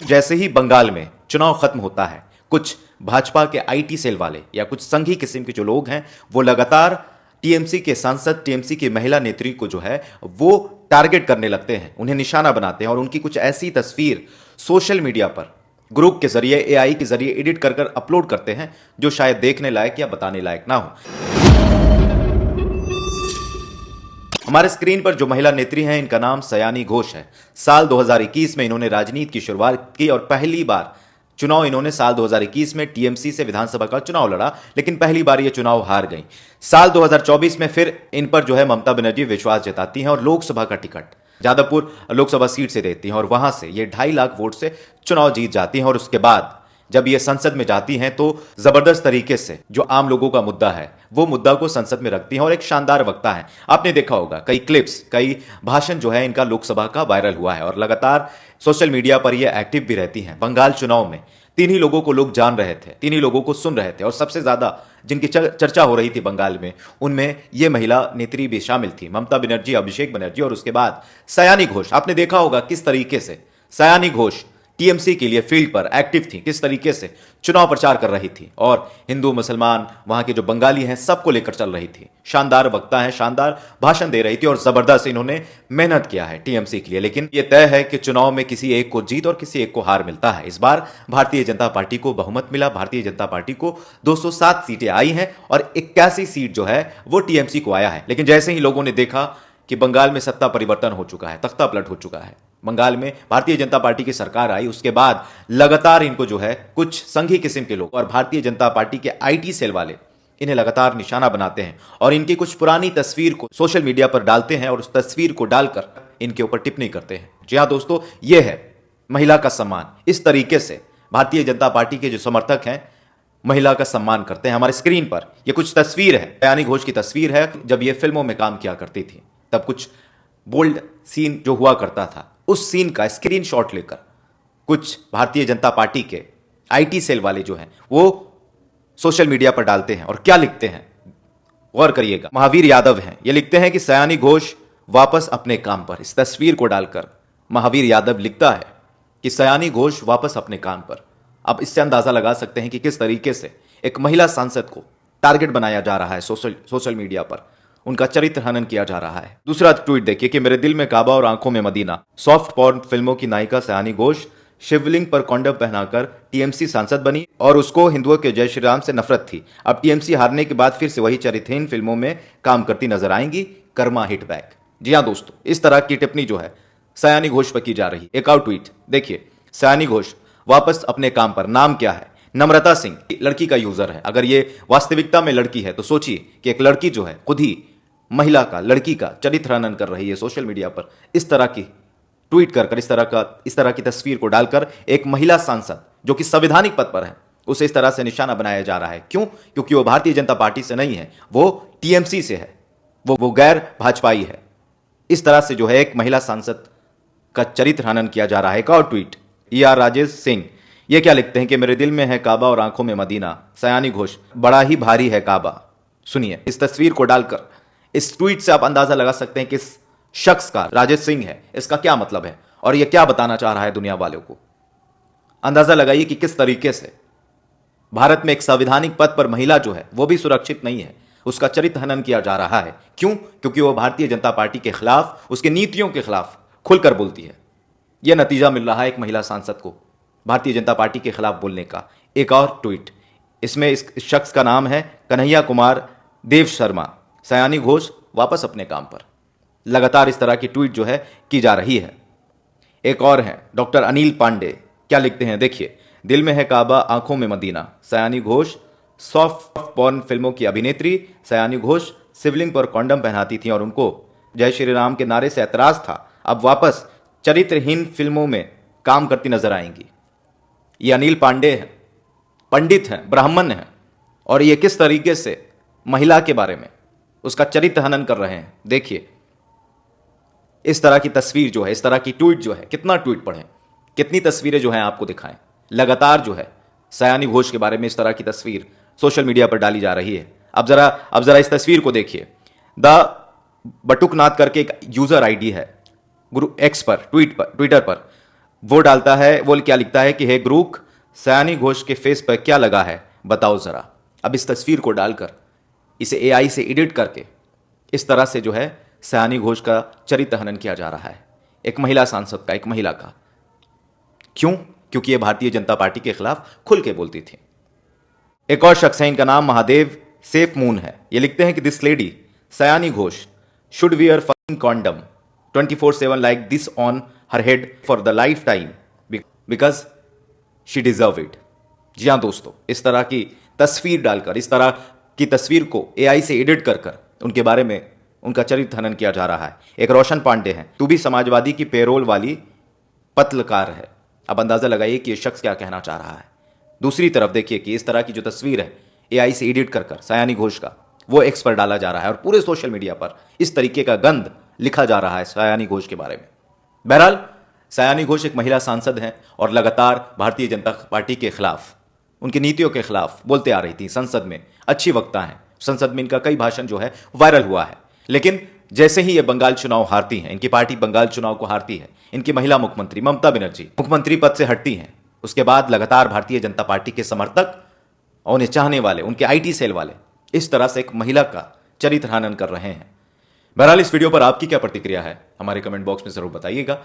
जैसे ही बंगाल में चुनाव खत्म होता है, कुछ भाजपा के आईटी सेल वाले या कुछ संघी किस्म के जो लोग हैं वो लगातार टीएमसी के सांसद, टीएमसी की महिला नेत्री को जो है वो टारगेट करने लगते हैं, उन्हें निशाना बनाते हैं और उनकी कुछ ऐसी तस्वीर सोशल मीडिया पर ग्रुप के जरिए, एआई के जरिए एडिट कर कर अपलोड करते हैं जो शायद देखने लायक या बताने लायक ना हो। हमारे स्क्रीन पर जो महिला नेत्री हैं इनका नाम सयानी घोष है। साल 2021 में इन्होंने राजनीति की शुरुआत की और पहली बार चुनाव इन्होंने साल 2021 में टीएमसी से विधानसभा का चुनाव लड़ा, लेकिन पहली बार ये चुनाव हार गई। साल 2024 में फिर इन पर जो है ममता बनर्जी विश्वास जताती हैं और लोकसभा का टिकट जादवपुर लोकसभा सीट से देती हैं और वहां से ये 2.5 लाख वोट से चुनाव जीत जाती हैं। और उसके बाद जब ये संसद में जाती हैं तो जबरदस्त तरीके से जो आम लोगों का मुद्दा है वो मुद्दा को संसद में रखती हैं और एक शानदार वक्ता है। आपने देखा होगा कई क्लिप्स, कई भाषण जो है इनका लोकसभा का वायरल हुआ है और लगातार सोशल मीडिया पर ये एक्टिव भी रहती हैं। बंगाल चुनाव में 3 ही लोगों को लोग जान रहे थे, 3 ही लोगों को सुन रहे थे और सबसे ज्यादा जिनकी चर्चा हो रही थी बंगाल में उनमें ये महिला नेत्री भी शामिल थी, ममता बनर्जी, अभिषेक बनर्जी और उसके बाद सयानी घोष। आपने देखा होगा किस तरीके से सयानी घोष टीएमसी के लिए फील्ड पर एक्टिव थी, किस तरीके से चुनाव प्रचार कर रही थी और हिंदू, मुसलमान, वहां के जो बंगाली हैं सबको लेकर चल रही थी। शानदार वक्ता है, शानदार भाषण दे रही थी और जबरदस्त इन्होंने मेहनत किया है टीएमसी के लिए। लेकिन यह तय है कि चुनाव में किसी एक को जीत और किसी एक को हार मिलता है। इस बार भारतीय जनता पार्टी को बहुमत मिला, भारतीय जनता पार्टी को 207 सीटें आई हैं और 81 सीट जो है वो टीएमसी को आया है। लेकिन जैसे ही लोगों ने देखा कि बंगाल में सत्ता परिवर्तन हो चुका है, तख्ता पलट हो चुका है, बंगाल में भारतीय जनता पार्टी की सरकार आई, उसके बाद लगातार इनको जो है कुछ संघी किस्म के लोग और भारतीय जनता पार्टी के आईटी सेल वाले इन्हें लगातार निशाना बनाते हैं और इनकी कुछ पुरानी तस्वीर को सोशल मीडिया पर डालते हैं और उस तस्वीर को डालकर इनके ऊपर टिप्पणी करते हैं। जी हां दोस्तों, यह है महिला का सम्मान। इस तरीके से भारतीय जनता पार्टी के जो समर्थक हैं महिला का सम्मान करते हैं। हमारे स्क्रीन पर यह कुछ तस्वीर है, सयानी घोष की तस्वीर है। जब यह फिल्मों में काम किया करती थी तब कुछ बोल्ड सीन जो हुआ करता था उस सीन का स्क्रीनशॉट लेकर कुछ भारतीय जनता पार्टी के आईटी सेल वाले जो हैं वो सोशल मीडिया पर डालते हैं और क्या लिखते हैं गौर करिएगा। महावीर यादव हैं, ये लिखते हैं कि सयानी घोष वापस अपने काम पर। इस तस्वीर को डालकर महावीर यादव लिखता है कि सयानी घोष वापस अपने काम पर। अब इससे अंदाजा लगा सकते हैं कि किस तरीके से एक महिला सांसद को टारगेट बनाया जा रहा है सोशल मीडिया पर, उनका चरित्र हनन किया जा रहा है। दूसरा ट्वीट देखिए कि मेरे दिल में काबा और आंखों में मदीना। सॉफ्ट पॉर्न फिल्मों की नायिका सयानी घोष शिवलिंग पर कॉन्डम पहनाकर टीएमसी सांसद बनी और उसको हिंदुओं के जय श्री राम से नफरत थी। अब टीएमसी हारने के बाद फिर से वही चरित्रहीन फिल्मों में काम करती नजर आएंगी। Karma hit back. जी हाँ दोस्तों, इस तरह की टिप्पणी जो है सयानी घोष पर की जा रही। एक और ट्वीट देखिए, सयानी घोष वापस अपने काम पर। नाम क्या है? नम्रता सिंह। लड़की का यूजर है। अगर ये वास्तविकता में लड़की है तो सोचिए कि एक लड़की जो है खुद ही महिला का, लड़की का चरित्र हनन कर रही है सोशल मीडिया पर। इस तरह की ट्वीट कर इस तरह की तस्वीर को डालकर एक महिला सांसद जो कि संवैधानिक पद पर है उसे इस तरह से निशाना बनाया जा रहा है। क्यों? क्योंकि वो भारतीय जनता पार्टी से नहीं है, वो टीएमसी से है, वो गैर भाजपाई है। इस तरह से जो है एक महिला सांसद का चरित्र हनन किया जा रहा है। एक और ट्वीट, ER राजेश सिंह, ये क्या लिखते हैं कि मेरे दिल में है काबा और आंखों में मदीना। सयानी घोष, बड़ा ही भारी है काबा। सुनिए, इस तस्वीर को डालकर इस ट्वीट से आप अंदाजा लगा सकते हैं कि इस शख्स का, राजेश सिंह है, इसका क्या मतलब है और यह क्या बताना चाह रहा है दुनिया वालों को। अंदाजा लगाइए कि किस तरीके से भारत में एक संवैधानिक पद पर महिला जो है वो भी सुरक्षित नहीं है, उसका चरित्र हनन किया जा रहा है। क्यों? क्योंकि वो भारतीय जनता पार्टी के खिलाफ, उसकी नीतियों के खिलाफ खुलकर बोलती है। यह नतीजा मिल रहा है एक महिला सांसद को भारतीय जनता पार्टी के खिलाफ बोलने का। एक और ट्वीट, इसमें इस शख्स का नाम है कन्हैया कुमार देव शर्मा। सयानी घोष वापस अपने काम पर। लगातार इस तरह की ट्वीट जो है की जा रही है। एक और है डॉक्टर अनिल पांडे, क्या लिखते हैं देखिए, दिल में है काबा, आंखों में मदीना। सयानी घोष सॉफ्ट पॉर्न फिल्मों की अभिनेत्री। सयानी घोष शिवलिंग पर कॉन्डम पहनाती थी और उनको जय श्री राम के नारे से ऐतराज था। अब वापस चरित्रहीन फिल्मों में काम करती नजर आएंगी। ये अनिल पांडे हैं, पंडित हैं, ब्राह्मण हैं और ये किस तरीके से महिला के बारे में उसका चरित्र हनन कर रहे हैं। देखिए इस तरह की तस्वीर जो है, इस तरह की ट्वीट जो है, कितना ट्वीट पढ़ें, कितनी तस्वीरें जो हैं आपको दिखाएं। लगातार जो है सयानी घोष के बारे में इस तरह की तस्वीर सोशल मीडिया पर डाली जा रही है। अब जरा इस तस्वीर को देखिए। द बटुकनाथ करके एक यूजर आईडी है गुरु एक्स पर, ट्विटर पर। वो डालता है, वो क्या लिखता है कि हे ग्रूक, सयानी घोष के फेस पर क्या लगा है बताओ जरा। अब इस तस्वीर को डालकर इसे एआई से एडिट करके इस तरह से जो है सयानी घोष का चरित्र हनन किया जा रहा है, एक महिला सांसद का, एक महिला का। क्यों? क्योंकि ये भारतीय जनता पार्टी के खिलाफ खुल के बोलती थी। एक और शख्स है, इनका नाम महादेव सेफ मून है। ये लिखते हैं कि this lady Sayani Ghosh should wear fucking condom 24/7 like this on her head for the lifetime because she deserve it. जी हाँ दोस्तों, इस तरह की तस्वीर डालकर, इस तरह की तस्वीर को एआई से एडिट कर कर उनके बारे में उनका चरित्र हनन किया जा रहा है। एक रोशन पांडे हैं, तू भी समाजवादी की पेरोल वाली पत्रकार है। अब अंदाजा लगाइए कि यह शख्स क्या कहना चाह रहा है। दूसरी तरफ देखिए कि इस तरह की जो तस्वीर है एआई से एडिट कर कर सयानी घोष का, वो एक्स पर डाला जा रहा है और पूरे सोशल मीडिया पर इस तरीके का गंद लिखा जा रहा है सयानी घोष के बारे में। बहरहाल सयानी घोष एक महिला सांसद हैं और लगातार भारतीय जनता पार्टी के खिलाफ, उनकी नीतियों के खिलाफ बोलते आ रही थी। संसद में अच्छी वक्ता हैं, संसद में इनका कई भाषण जो है वायरल हुआ है। लेकिन जैसे ही ये बंगाल चुनाव हारती हैं, इनकी पार्टी बंगाल चुनाव को हारती है, इनकी महिला मुख्यमंत्री ममता बनर्जी मुख्यमंत्री पद से हटती हैं, उसके बाद लगातार भारतीय जनता पार्टी के समर्थक और उन्हें चाहने वाले, उनके आईटी सेल वाले इस तरह से एक महिला का चरित्र हनन कर रहे हैं। बहरहाल इस वीडियो पर आपकी क्या प्रतिक्रिया है, हमारे कमेंट बॉक्स में जरूर बताइएगा।